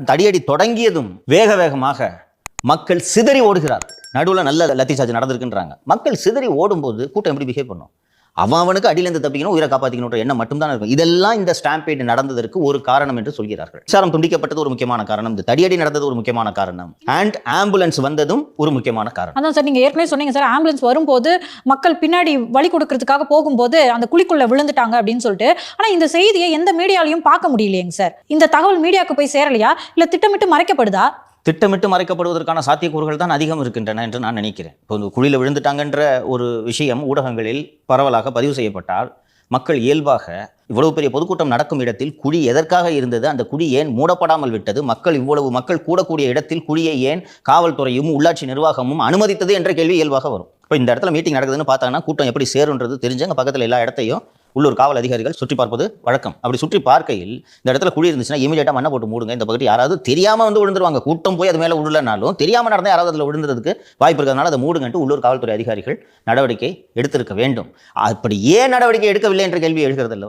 தடியடி தொடங்கியதும் வேக வேகமாக மக்கள் சிதறி ஓடுகிறார். நடுவில் நல்ல லத்தி சார்ஜ் நடந்திருக்குன்றாங்க. மக்கள் சிதறி ஓடும்போது கூட்டம் எப்படி பிஹேவ் பண்ணும்? அவனுக்கு அடியிலிருந்து தப்பிக்கணும், உயிரை காப்பாற்றிக்கணும் எண்ணம் மட்டும்தான் இருக்கும். இதெல்லாம் இந்த ஸ்டாம்பேட் நடந்ததற்கு ஒரு காரணம் என்று சொல்கிறார்கள். மின்சாரம் துண்டிக்கப்பட்டது ஒரு முக்கியமான காரணம், இந்த தடியடி நடந்தது ஒரு முக்கியமான காரணம், அண்ட் ஆம்புலன்ஸ் வந்ததும் ஒரு முக்கியமான காரணம். அதான் சார், நீங்க ஏற்கனவே சொன்னீங்க சார், ஆம்புலன்ஸ் வரும்போது மக்கள் பின்னாடி வழி கொடுக்கறதுக்காக போகும்போது அந்த குழிக்குள்ள விழுந்துட்டாங்க அப்படின்னு சொல்லிட்டு. ஆனா இந்த செய்தியை எந்த மீடியாலையும் பார்க்க முடியலையேங்க சார். இந்த தகவல் மீடியாவுக்கு போய் சேரலையா, இல்ல திட்டமிட்டு மறைக்கப்படுதா? திட்டமிட்டு மறைக்கப்படுவதற்கான சாத்தியக்கூறுகள் தான் அதிகம் இருக்கின்றன என்று நான் நினைக்கிறேன். இப்போ இந்த குழியில் விழுந்துட்டாங்கன்ற ஒரு விஷயம் ஊடகங்களில் பரவலாக பதிவு செய்யப்பட்டால் மக்கள் இயல்பாக இவ்வளவு பெரிய பொதுக்கூட்டம் நடக்கும் இடத்தில் குழி எதற்காக இருந்தது, அந்த குழி ஏன் மூடப்படாமல் விட்டது, இவ்வளவு மக்கள் கூடக்கூடிய இடத்தில் குழியை ஏன் காவல்துறையும் உள்ளாட்சி நிர்வாகமும் அனுமதித்தது என்ற கேள்வி இயல்பாக வரும். இப்போ இந்த இடத்துல மீட்டிங் நடக்குதுன்னு பார்த்தாங்கன்னா கூட்டம் எப்படி சேருன்றது தெரிஞ்சு பக்கத்தில் எல்லா இடத்தையும் உள்ளூர் காவல் அதிகாரிகள் சுற்றி பார்ப்பது வழக்கம். அப்படி சுற்றி பார்க்கையில் இந்த இடத்துல குழி இருந்துச்சுன்னா இமீடியட்டாக மண்ணை போட்டு மூடுங்க. இந்த பகுதி யாராவது தெரியாமல் வந்து விழுந்துருவாங்க. கூட்டம் போய் அது மேலே விழலனாலும் தெரியாமல் நடந்தால் யாராவது அதில் விழுந்துறதுக்கு வாய்ப்பு இருக்கிறதுனால அதை மூடுங்கன்ட்டு உள்ளூர் காவல்துறை அதிகாரிகள் நடவடிக்கை எடுத்திருக்க வேண்டும். அப்படி ஏன் நடவடிக்கை எடுக்கவில்லை என்ற கேள்வி எழுகிறது அல்லவா?